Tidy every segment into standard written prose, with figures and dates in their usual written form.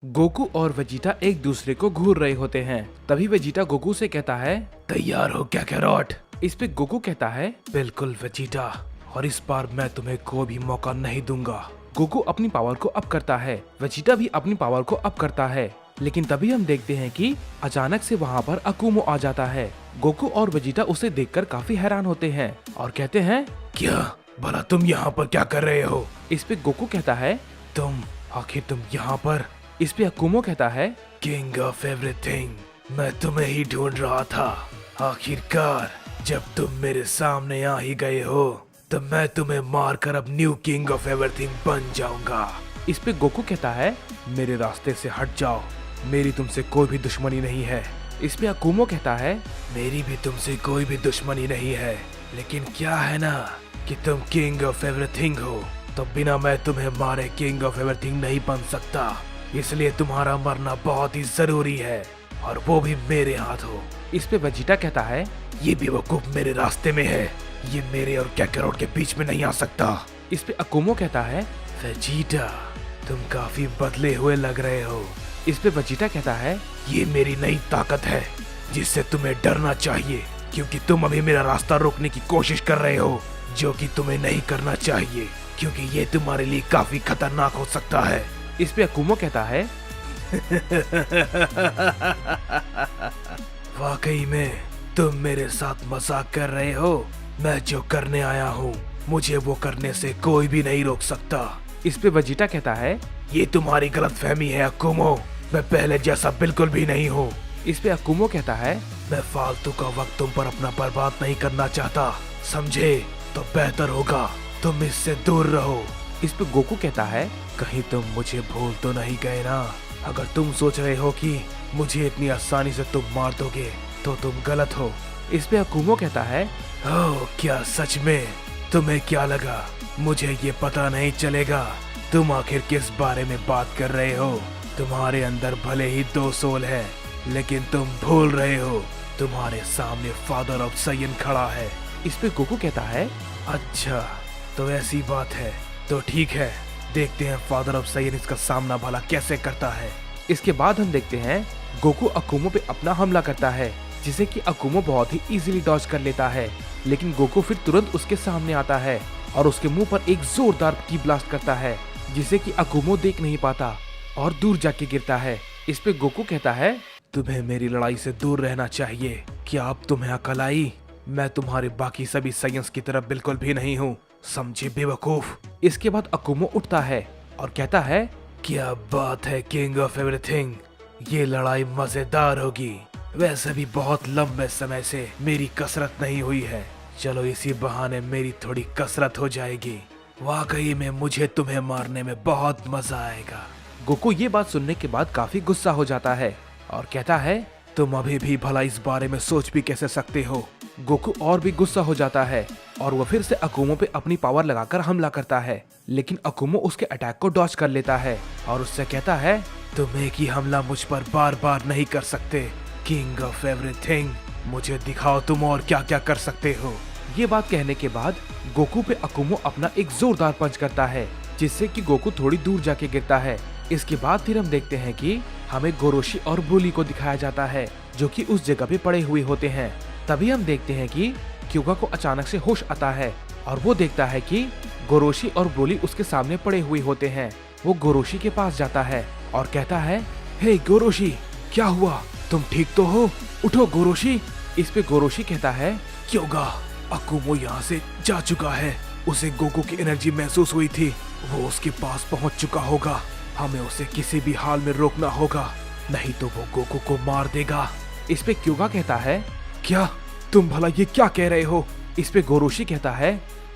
Goku और Vegeta एक दूसरे को घूर रहे होते हैं। तभी वेजिटा गोकू से कहता है, तैयार हो क्या कैरोट? इस पे गोकू कहता है, बिल्कुल वेजिटा, और इस बार मैं तुम्हें कोई भी मौका नहीं दूंगा। गोकू अपनी पावर को अप करता है, वेजिटा भी अपनी पावर को अप करता है। लेकिन तभी हम देखते हैं कि अचानक से वहाँ पर अकुमो आ जाता है। गोकू और वेजिटा उसे देखकर काफी हैरान होते हैं और कहते हैं, क्या भला तुम यहाँ पर क्या कर रहे हो? इस पे गोकू कहता है, आखिर तुम यहाँ पर? इस पे अकुमो कहता है, किंग ऑफ एवरीथिंग, मैं तुम्हें ही ढूंढ रहा था। आखिरकार जब तुम मेरे सामने आ ही गए हो तो मैं तुम्हें मारकर अब न्यू किंग ऑफ एवरीथिंग बन जाऊंगा। इस पे गोकू कहता है, मेरे रास्ते से हट जाओ, मेरी तुमसे कोई भी दुश्मनी नहीं है। इस पे अकुमो कहता है, मेरी भी तुमसे कोई भी दुश्मनी नहीं है, लेकिन क्या है ना कि तुम किंग ऑफ एवरीथिंग हो, तो बिना मैं तुम्हें मारे किंग ऑफ एवरीथिंग नहीं बन सकता। इसलिए तुम्हारा मरना बहुत ही जरूरी है, और वो भी मेरे हाथ हो। इस पे वेजिटा कहता है, ये बेवकूफ मेरे रास्ते में है, ये मेरे और कैकरोट के बीच में नहीं आ सकता। इस पे अकुमो कहता है, वेजिटा तुम काफी बदले हुए लग रहे हो। इस पे वेजिटा कहता है, ये मेरी नई ताकत है जिससे तुम्हें डरना चाहिए, क्योंकि तुम अभी मेरा रास्ता रोकने की कोशिश कर रहे हो, जो कि तुम्हें नहीं करना चाहिए, क्योंकि ये तुम्हारे लिए काफी खतरनाक हो सकता है। इस पे अकुमो कहता है, वाकई में तुम मेरे साथ मजाक कर रहे हो। मैं जो करने आया हूँ मुझे वो करने से कोई भी नहीं रोक सकता। इस पे वेजिटा कहता है, ये तुम्हारी गलतफहमी है अकुमो, मैं पहले जैसा बिल्कुल भी नहीं हूँ। इस पे अकुमो कहता है, मैं फालतू का वक्त तुम पर अपना बर्बाद नहीं करना चाहता, समझे? तो बेहतर होगा तुम इससे दूर रहो। इस पे गोकू कहता है, कहीं तुम मुझे भूल तो नहीं गए ना? अगर तुम सोच रहे हो कि मुझे इतनी आसानी से तुम मार दोगे तो तुम गलत हो। इस पे अकुमो कहता है, ओह क्या सच में? तुम्हें क्या लगा मुझे ये पता नहीं चलेगा? तुम आखिर किस बारे में बात कर रहे हो? तुम्हारे अंदर भले ही 2 सोल है, लेकिन तुम भूल रहे हो तुम्हारे सामने फादर ऑफ साइन खड़ा है। इस पे गोकू कहता है, अच्छा तो ऐसी बात है, तो ठीक है, देखते हैं फादर ऑफ साइन इसका सामना भला कैसे करता है। इसके बाद हम देखते हैं गोकू अकुमो पे अपना हमला करता है, जिसे कि अकुमो बहुत ही इजीली डॉज कर लेता है। लेकिन गोकू फिर तुरंत उसके सामने आता है और उसके मुंह पर एक जोरदार की ब्लास्ट करता है, जिसे कि अकुमो देख नहीं पाता और दूर जाके गिरता है। इस पे गोकू कहता है, तुम्हें मेरी लड़ाई से दूर रहना चाहिए। क्या अब तुम्हें अकल आई? मैं तुम्हारे बाकी सभी साइंस की तरफ बिल्कुल भी नहीं हूँ, समझे बेवकूफ? इसके बाद अकुमो उठता है और कहता है, क्या बात है किंग ऑफ एवरीथिंग, ये लड़ाई मजेदार होगी। वैसे भी बहुत लंबे समय से मेरी कसरत नहीं हुई है, चलो इसी बहाने मेरी थोड़ी कसरत हो जाएगी। वाकई में मुझे तुम्हें मारने में बहुत मजा आएगा। गोकू ये बात सुनने के बाद काफी गुस्सा हो जाता है और कहता है, तुम अभी भी भला इस बारे में सोच भी कैसे सकते हो? गोकू और भी गुस्सा हो जाता है और वो फिर से अकुमो पे अपनी पावर लगाकर हमला करता है, लेकिन अकुमो उसके अटैक को डॉज कर लेता है और उससे कहता है, तुम एक ही हमला मुझ पर बार बार नहीं कर सकते किंग ऑफ एवरीथिंग, मुझे दिखाओ तुम और क्या क्या कर सकते हो। ये बात कहने के बाद गोकू पे अकुमो अपना एक जोरदार पंच करता है, जिससे कि गोकू थोड़ी दूर जाके गिरता है। इसके बाद फिर हम देखते हैं कि हमें गोरोशी और ब्रोली को दिखाया जाता है, जो कि उस जगह पे पड़े हुए होते हैं। तभी हम देखते हैं कि क्यूगा को अचानक से होश आता है और वो देखता है कि गोरोशी और ब्रोली उसके सामने पड़े हुए होते हैं। वो गोरोशी के पास जाता है और कहता है, हे गोरोशी, क्या हुआ? तुम ठीक तो हो? उठो गोरोशी। इस पे गोरोशी कहता है, क्यूगा, अकुमो यहाँ से जा चुका है, उसे गोकू की एनर्जी महसूस हुई थी, वो उसके पास पहुँच चुका होगा, हमें उसे किसी भी हाल में रोकना होगा, नहीं तो वो गोकू को मार देगा। इस पे क्यूगा कहता है, क्या तुम भला ये क्या कह रहे हो? इस पे गोरोशी कहता है,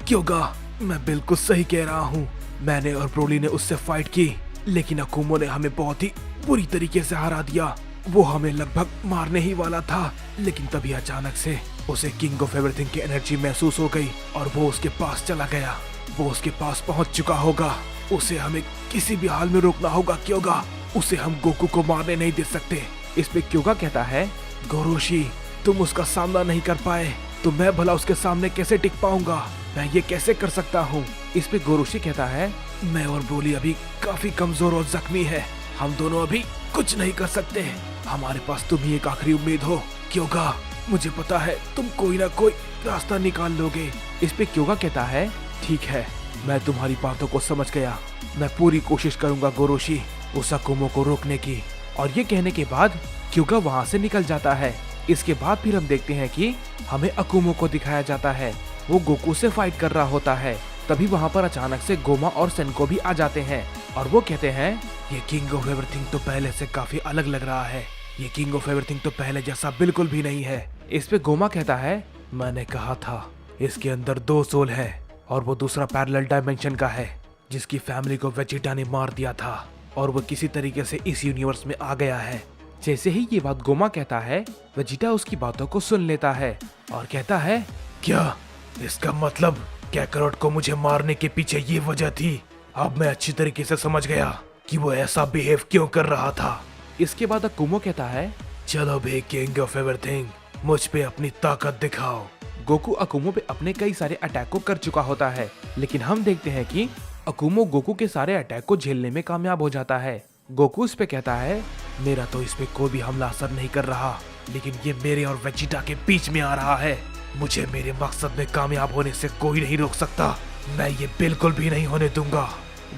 क्यूगा, मैं बिल्कुल सही कह रहा हूँ, मैंने और ब्रोली ने उससे फाइट की, लेकिन अकुमो ने हमें बहुत ही बुरी तरीके से हरा दिया। वो हमें लगभग मारने ही वाला था, लेकिन तभी अचानक से उसे किंग ऑफ एवरीथिंग की एनर्जी महसूस हो गई और वो उसके पास चला गया। वो उसके पास पहुंच चुका होगा, उसे हमें किसी भी हाल में रोकना होगा क्यूगा, उसे हम गोकू को मारने नहीं दे सकते। इस पे क्यूगा कहता है, गोरोशी, तुम उसका सामना नहीं कर पाए तो मैं भला उसके सामने कैसे टिक पाऊंगा? मैं ये कैसे कर सकता हूँ? इस पे गोरोशी कहता है, मैं और ब्रोली अभी काफी कमजोर और जख्मी है, हम दोनों अभी कुछ नहीं कर सकते। हमारे पास तुम ही एक आखिरी उम्मीद हो क्योगा। मुझे पता है तुम कोई ना कोई रास्ता निकाल लोगे। इस पे क्योगा कहता है, ठीक है, मैं तुम्हारी बातों को समझ गया। मैं पूरी कोशिश करूंगा गोरोशी उस अकुमो को रोकने की। और ये कहने के बाद क्योगा वहाँ से निकल जाता है। इसके बाद फिर हम देखते हैं कि हमें अकुमो को दिखाया जाता है। वो गोकू से फाइट कर रहा होता है। तभी वहाँ पर अचानक से गोमा और सेनको भी आ जाते हैं और वो कहते हैं, ये किंग ऑफ एवरीथिंग तो पहले से काफी अलग लग रहा है। ये किंग ऑफ एवरीथिंग तो पहले जैसा बिल्कुल भी नहीं है। इस पे गोमा कहता है, मैंने कहा था इसके अंदर 2 सोल है और वो दूसरा पैरेलल डायमेंशन का है जिसकी फैमिली को वेजिटा ने मार दिया था और वो किसी तरीके से इस यूनिवर्स में आ गया है। जैसे ही ये बात गोमा कहता है, वेजिटा उसकी बातों को सुन लेता है और कहता है, क्या इसका मतलब कैकरोट को मुझे मारने के पीछे ये वजह थी। अब मैं अच्छी तरीके से समझ गया कि वो ऐसा बिहेव क्यों कर रहा था। इसके बाद अकुमो कहता है, चलो बे किंग ऑफ एवरीथिंग, मुझ पे अपनी ताकत दिखाओ। गोकू अकुमो पे अपने कई सारे अटैक को कर चुका होता है, लेकिन हम देखते हैं कि अकुमो गोकू के सारे अटैक को झेलने में कामयाब हो जाता है। गोकू इस पे कहता है, मेरा तो इस पे कोई भी हमला असर नहीं कर रहा, लेकिन ये मेरे और वेजिटा के बीच में आ रहा है। मुझे मेरे मकसद में कामयाब होने से कोई नहीं रोक सकता। मैं ये बिल्कुल भी नहीं होने दूंगा।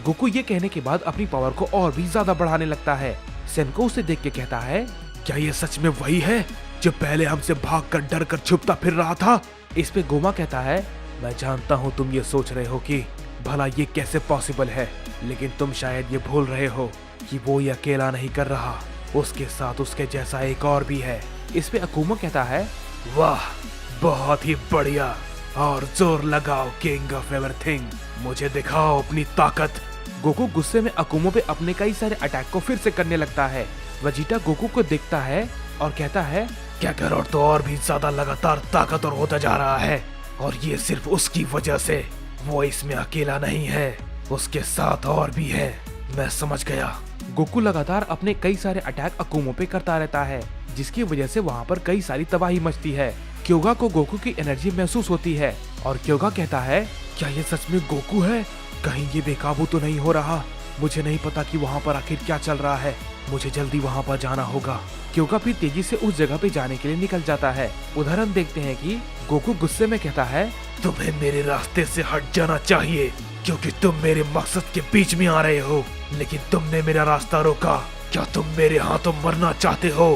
गोकू ये कहने के बाद अपनी पावर को और भी ज्यादा बढ़ाने लगता है। सेनको उसे देख के कहता है, क्या ये सच में वही है जो पहले हमसे भागकर डर कर छुपता फिर रहा था। इस पे गोमा कहता है, मैं जानता हूँ तुम ये सोच रहे हो कि भला ये कैसे पॉसिबल है, लेकिन तुम शायद ये भूल रहे हो कि वो ये अकेला नहीं कर रहा, उसके साथ उसके जैसा एक और भी है। इस पे अकुमो कहता है, वाह बहुत ही बढ़िया, और जोर लगाओ किंग ऑफ एवरीथिंग, मुझे दिखाओ अपनी ताकत। गोकू गुस्से में अकुमो पे अपने कई सारे अटैक को फिर से करने लगता है। वेजिटा गोकू को देखता है और कहता है, कैकरोट तो और भी ज्यादा लगातार ताकतवर होता जा रहा है और ये सिर्फ उसकी वजह से। वो इसमें अकेला नहीं है, उसके साथ और भी है। मैं समझ गया। गोकू लगातार अपने कई सारे अटैक अकुमो पे करता रहता है, जिसकी वजह से वहाँ पर कई सारी तबाही मचती है। क्योगा को गोकू की एनर्जी महसूस होती है और क्योगा कहता है, क्या ये सच में गोकू है? कहीं ये बेकाबू तो नहीं हो रहा? मुझे नहीं पता कि वहाँ पर आखिर क्या चल रहा है। मुझे जल्दी वहाँ पर जाना होगा। क्योगा फिर तेजी से उस जगह पे जाने के लिए निकल जाता है। उधर हम देखते हैं कि गोकू गुस्से में कहता है, तुम्हें मेरे रास्ते से हट जाना चाहिए क्योंकि तुम मेरे मकसद के बीच में आ रहे हो, लेकिन तुमने मेरा रास्ता रोका। क्या तुम मेरे हाथों मरना चाहते हो?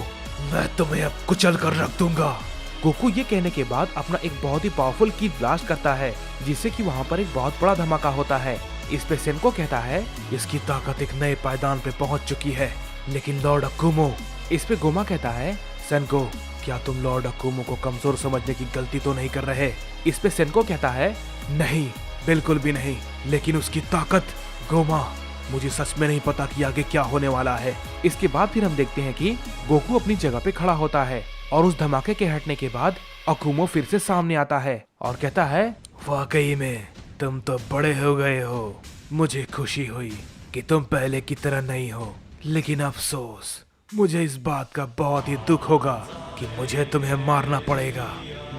मैं तुम्हें अब कुचल कर रख दूंगा। गोकू ये कहने के बाद अपना एक बहुत ही पावरफुल की ब्लास्ट करता है, जिससे कि वहाँ पर एक बहुत बड़ा धमाका होता है। इस पे सेनको कहता है, इसकी ताकत एक नए पायदान पे पहुँच चुकी है, लेकिन लॉर्ड अकुमो। इस पे गोमा कहता है, सेनको क्या तुम लॉर्ड अकुमो को कमजोर समझने की गलती तो नहीं कर रहे? इस पे सेनको कहता है, नहीं बिल्कुल भी नहीं, लेकिन उसकी ताकत। गोमा मुझे सच में नहीं पता कि आगे क्या होने वाला है। इसके बाद फिर हम देखते हैं कि गोकू अपनी जगह पे खड़ा होता है और उस धमाके के हटने के बाद अकुमो फिर से सामने आता है और कहता है, वाकई में तुम तो बड़े हो गए हो। मुझे खुशी हुई कि तुम पहले की तरह नहीं हो, लेकिन अफसोस मुझे इस बात का बहुत ही दुख होगा कि मुझे तुम्हें मारना पड़ेगा।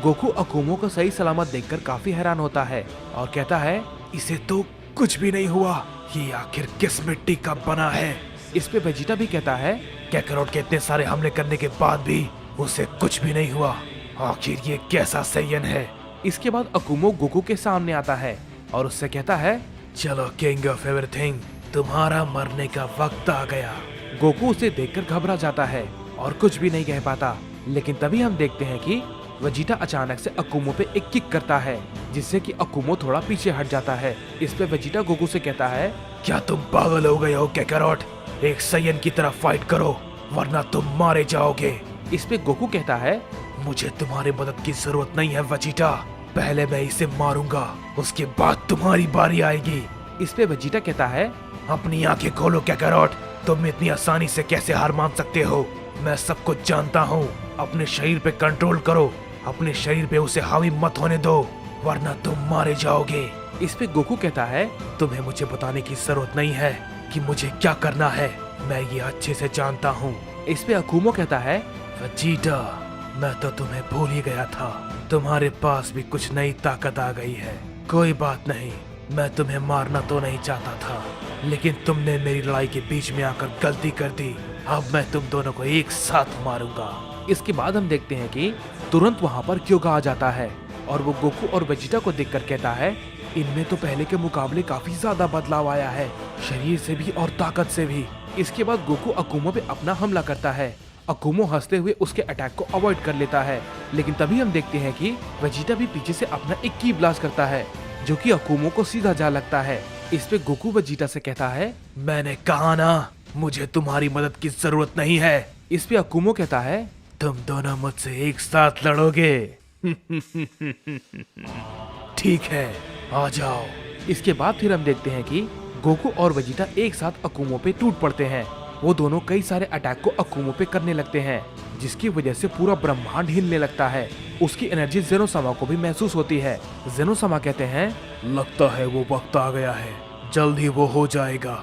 गोकू अकुमो को सही सलामत देखकर काफी हैरान होता है और कहता है, इसे तो कुछ भी नहीं हुआ। ये आखिर किस मिट्टी का बना है? इस पे वेजिटा भी कहता है, कैकरोट के इतने सारे हमले करने के बाद भी उसे कुछ भी नहीं हुआ। आखिर ये कैसा सैयन है? इसके बाद अकुमो गोकू के सामने आता है और उससे कहता है, चलो किंग ऑफ एवरीथिंग, तुम्हारा मरने का वक्त आ गया। गोकू उसे देखकर घबरा जाता है और कुछ भी नहीं कह पाता, लेकिन तभी हम देखते हैं कि वेजिटा अचानक से अकुमो पे एक किक करता है, जिससे कि अकुमो थोड़ा पीछे हट जाता है। इस पे वेजिटा गोकू से कहता है, क्या तुम पागल हो गए हो कैकरोट? एक सैयन की तरह फाइट करो वरना तुम मारे जाओगे। इस पे गोकू कहता है, मुझे तुम्हारी मदद की जरूरत नहीं है वेजिटा, पहले मैं इसे मारूंगा, उसके बाद तुम्हारी बारी आएगी। इस पे वेजिटा कहता है, अपनी आंखें खोलो कैकरोट, तुम इतनी आसानी से कैसे हार मान सकते हो? मैं सब कुछ जानता हूँ। अपने शरीर पे कंट्रोल करो, अपने शरीर पे उसे हावी मत होने दो वरना तुम मारे जाओगे। इस पे गोकू कहता है, तुम्हें मुझे बताने की जरूरत नहीं है कि मुझे क्या करना है, मैं ये अच्छे से जानता हूँ। इस पे अकुमो कहता है, वेजिटा मैं तो तुम्हें भूल ही गया था, तुम्हारे पास भी कुछ नई ताकत आ गई है। कोई बात नहीं, मैं तुम्हें मारना तो नहीं चाहता था, लेकिन तुमने मेरी लड़ाई के बीच में आकर गलती कर दी। अब मैं तुम दोनों को एक साथ मारूंगा। इसके बाद हम देखते हैं कि तुरंत वहाँ पर क्योगा आ जाता है और वो गोकू और वेजिटा को देखकर कहता है, इनमें तो पहले के मुकाबले काफी ज्यादा बदलाव आया है, शरीर से भी और ताकत से भी। इसके बाद गोकू अकुमो पे अपना हमला करता है। अकुमो हंसते हुए उसके अटैक को अवॉइड कर लेता है, लेकिन तभी हम देखते हैं कि वेजिटा भी पीछे से अपना एक की ब्लास्ट करता है जो कि अकुमो को सीधा जा लगता है। इस पे गोकू वेजिटा से कहता है, मैंने कहा ना मुझे तुम्हारी मदद की जरूरत नहीं है। इस पे अकुमो कहता है, तुम दोनों मुझसे एक साथ लड़ोगे। ठीक है, आ जाओ। इसके बाद फिर हम देखते हैं कि गोकू और वेजिटा एक साथ अकुमो पे टूट पड़ते हैं। वो दोनों कई सारे अटैक को अकुमो पे करने लगते हैं, जिसकी वजह से पूरा ब्रह्मांड हिलने लगता है। उसकी एनर्जी जेनोसामा को भी महसूस होती है। जेनोसामा कहते हैं, लगता है वो वक्त आ गया है, जल्द ही वो हो जाएगा।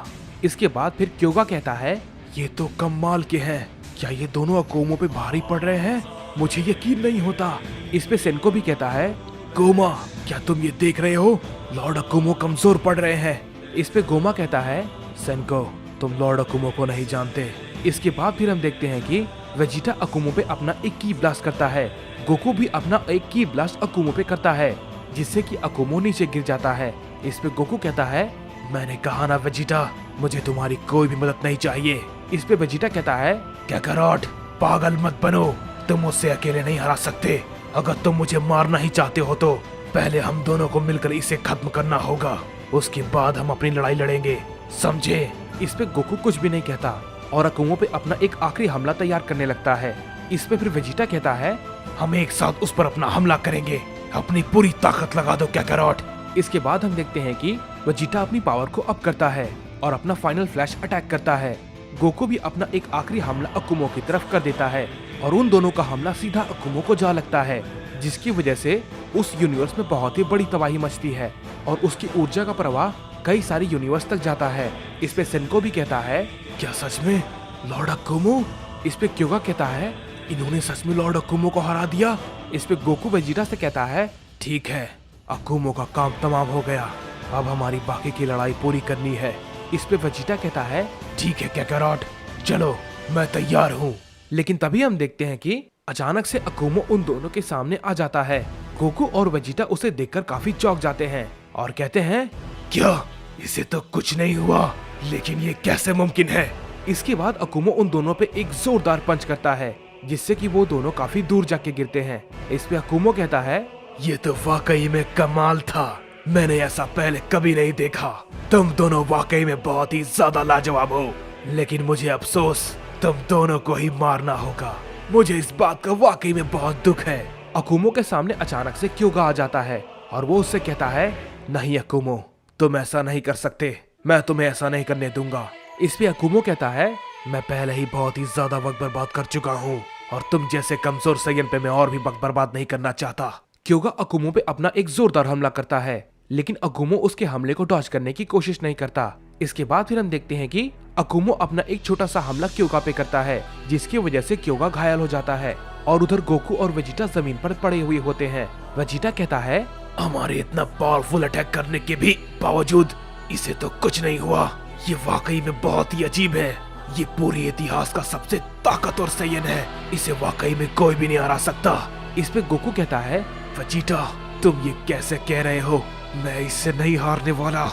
इसके बाद फिर क्योगा कहता है, ये तो कमाल के हैं, क्या ये दोनों अकुमो पे भारी पड़ रहे हैं? मुझे यकीन नहीं होता। इस पे सेनको भी कहता है, गोमा क्या तुम ये देख रहे हो, लॉर्ड अकुमो कमजोर पड़ रहे हैं। इस पे गोमा कहता है, सेनको तुम लॉर्ड अकुमो को नहीं जानते। इसके बाद फिर हम देखते हैं कि वेजिटा अकुमो पे अपना एक की ब्लास्ट करता है। गोकू भी अपना एक की ब्लास्ट अकुमो पे करता है, जिससे कि अकुमो नीचे गिर जाता है। इस पे गोकू कहता है, मैंने कहा ना वेजिटा, मुझे तुम्हारी कोई भी मदद नहीं चाहिए। इस पे वेजिटा कहता है, कैकारोट पागल मत बनो, तुम मुझसे अकेले नहीं हरा सकते। अगर तुम मुझे मारना ही चाहते हो तो पहले हम दोनों को मिलकर इसे खत्म करना होगा, उसके बाद हम अपनी लड़ाई लड़ेंगे, समझे? इस पे गोकू कुछ भी नहीं कहता और अकुमो पे अपना एक आखिरी हमला तैयार करने लगता है। इस पे फिर वेजिटा कहता है, हम एक साथ उस पर अपना हमला करेंगे, अपनी पूरी ताकत लगा दो कैकारोट। इसके बाद हम देखते हैं कि वेजिटा अपनी पावर को अप करता है और अपना फाइनल फ्लैश अटैक करता है। गोकू भी अपना एक आखिरी हमला अकुमो की तरफ कर देता है और उन दोनों का हमला सीधा अकुमो को जा लगता है, जिसकी वजह से उस यूनिवर्स में बहुत ही बड़ी तबाही मचती है और उसकी ऊर्जा का प्रवाह कई सारी यूनिवर्स तक जाता है। इस पे सेनको भी कहता है, क्या सच में लॉर्ड अकुमो? इस पे क्योगा कहता है, इन्होंने सच में लॉर्ड अकुमो को हरा दिया। इस पे गोकू वेजिटा से कहता है, ठीक है, अकुमो का काम तमाम हो गया, अब हमारी बाकी की लड़ाई पूरी करनी है। इस पे वेजिटा कहता है, ठीक है कैकारोट, चलो मैं तैयार हूँ। लेकिन तभी हम देखते हैं कि अचानक से अकुमो उन दोनों के सामने आ जाता है। गोकू और वेजिटा उसे देखकर काफी चौंक जाते हैं और कहते हैं, क्या इसे तो कुछ नहीं हुआ, लेकिन ये कैसे मुमकिन है? इसके बाद अकुमो उन दोनों पे एक जोरदार पंच करता है, जिससे कि वो दोनों काफी दूर जाके गिरते हैं। इस पे अकुमो कहता है, ये तो वाकई में कमाल था, मैंने ऐसा पहले कभी नहीं देखा। तुम दोनों वाकई में बहुत ही ज्यादा लाजवाब हो, लेकिन मुझे अफसोस तुम दोनों को ही मारना होगा। मुझे इस बात का वाकई में बहुत दुख है। अकुमो के सामने अचानक से क्योगा आ जाता है और वो उससे कहता है, नहीं अकुमो, तुम ऐसा नहीं कर सकते, मैं तुम्हें ऐसा नहीं करने दूंगा। इस पे अकुमो कहता है, मैं पहले ही बहुत ही ज्यादा वक्त बर्बाद कर चुका हूँ और तुम जैसे कमजोर सैयन पे मैं और भी वक्त बर्बाद नहीं करना चाहता। क्योगा अकुमो पे अपना एक जोरदार हमला करता है, लेकिन अकुमो उसके हमले को डॉज करने की कोशिश नहीं करता। इसके बाद फिर हम देखते हैं कि अकुमो अपना एक छोटा सा हमला क्योगा पे करता है, जिसकी वजह से क्योगा घायल हो जाता है और उधर गोकू और वेजिटा जमीन पर पड़े हुए होते हैं। वेजिटा कहता है, हमारे इतना पावरफुल अटैक करने के भी बावजूद इसे तो कुछ नहीं हुआ, ये वाकई में बहुत ही अजीब है। ये पूरे इतिहास का सबसे ताकतवर सैयन है, इसे वाकई में कोई भी नहीं हरा सकता। इस पे गोकू कहता है, वेजिटा तुम ये कैसे कह रहे हो, मैं इससे नहीं हारने वाला,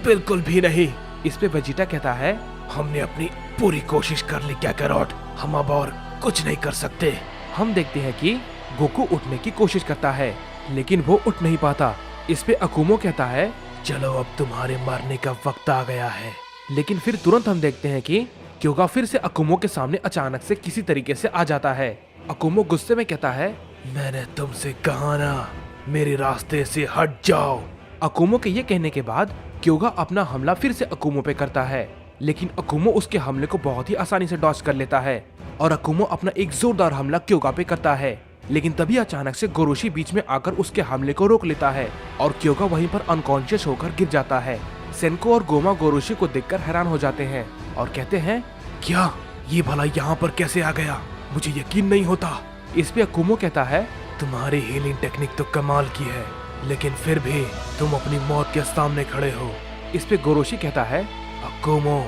बिल्कुल भी नहीं। इस पे वेजिटा कहता है, हमने अपनी पूरी कोशिश कर ली कैकारोट, हम अब और कुछ नहीं कर सकते। हम देखते हैं कि गोकू उठने की कोशिश करता है, लेकिन वो उठ नहीं पाता। इस पे अकुमो कहता है, चलो अब तुम्हारे मरने का वक्त आ गया है। लेकिन फिर तुरंत हम देखते हैं कि क्योगा फिर से अकुमो के सामने अचानक से किसी तरीके से आ जाता है। अकुमो गुस्से में कहता है, मैंने तुमसे कहा ना, मेरे रास्ते से हट जाओ। अकुमो के ये कहने के बाद क्योगा अपना हमला फिर से अकुमो पे करता है, लेकिन अकुमो उसके हमले को बहुत ही आसानी से डॉज कर लेता है और अकुमो अपना एक जोरदार हमला क्योगा पे करता है। लेकिन तभी अचानक से गोरोशी बीच में आकर उसके हमले को रोक लेता है और क्योगा वहीं पर अनकॉन्शियस होकर गिर जाता है। सेनको और गोमा गोरोशी को देखकर हैरान हो जाते हैं और कहते हैं, क्या ये भला यहाँ पर कैसे आ गया, मुझे यकीन नहीं होता। इस पे अकुमो कहता है, तुम्हारी हीलिंग टेक्निक तो कमाल की है, लेकिन फिर भी तुम अपनी मौत के सामने खड़े हो। इस पे गोरोशी कहता है, अकुमो,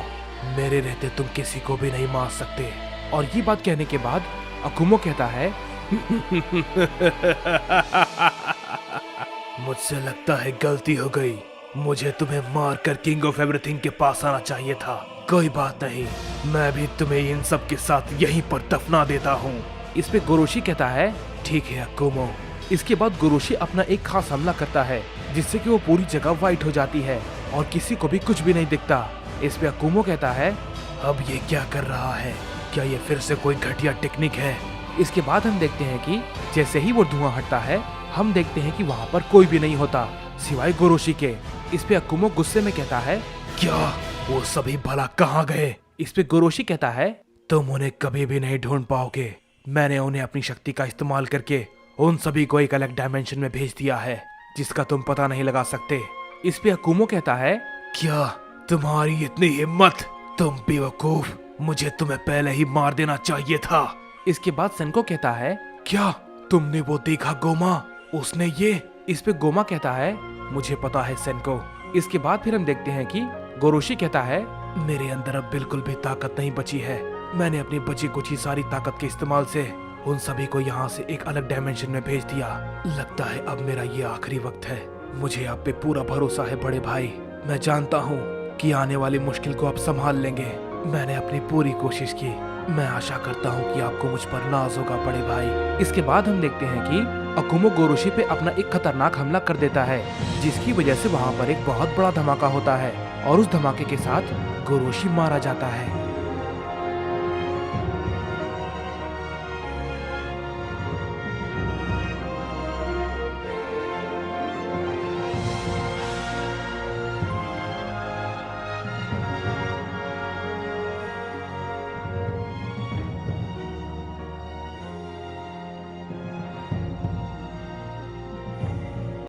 मेरे रहते तुम किसी को भी नहीं मार सकते। और ये बात कहने के बाद अकुमो कहता है मुझसे लगता है गलती हो गई। मुझे तुम्हें मार कर किंग ऑफ एवरीथिंग के पास आना चाहिए था। कोई बात नहीं, मैं भी तुम्हें इन सब के साथ यहीं पर दफना देता हूँ। इस पे गोरोशी कहता है ठीक है अकुमो। इसके बाद गोरोशी अपना एक खास हमला करता है जिससे कि वो पूरी जगह वाइट हो जाती है और किसी को भी कुछ भी नहीं दिखता। इस पे अकुमो कहता है अब ये क्या कर रहा है, क्या ये फिर से कोई घटिया टेक्निक है। इसके बाद हम देखते हैं कि जैसे ही वो धुआं हटता है हम देखते हैं कि वहाँ पर कोई भी नहीं होता सिवाय गोरोशी के। इस पे अकुमो गुस्से में कहता है क्या वो सभी भला कहाँ गए। इस पे गोरोशी कहता है तुम उन्हें कभी भी नहीं ढूंढ पाओगे। मैंने उन्हें अपनी शक्ति का इस्तेमाल करके उन सभी को एक अलग डायमेंशन में भेज दिया है जिसका तुम पता नहीं लगा सकते। इस पे अकुमो कहता है क्या तुम्हारी इतनी हिम्मत, तुम बेवकूफ, मुझे तुम्हें पहले ही मार देना चाहिए था। इसके बाद सेनको कहता है क्या तुमने वो देखा गोमा, उसने ये। इस पे गोमा कहता है मुझे पता है सेनको। इसके बाद फिर हम देखते हैं कि गोरोशी कहता है मेरे अंदर अब बिल्कुल भी ताकत नहीं बची है। मैंने अपनी बची कुची सारी ताकत के इस्तेमाल से उन सभी को यहाँ से एक अलग डायमेंशन में भेज दिया। लगता है अब मेरा ये आखिरी वक्त है। मुझे आप पे पूरा भरोसा है बड़े भाई। मैं जानता हूँ कि आने वाली मुश्किल को आप संभाल लेंगे। मैंने अपनी पूरी कोशिश की। मैं आशा करता हूँ कि आपको मुझ पर नाज होगा बड़े भाई। इसके बाद हम देखते हैं कि अकुमो गोरोशी पे अपना एक खतरनाक हमला कर देता है जिसकी वजह से वहाँ पर एक बहुत बड़ा धमाका होता है और उस धमाके के साथ गोरोशी मारा जाता है।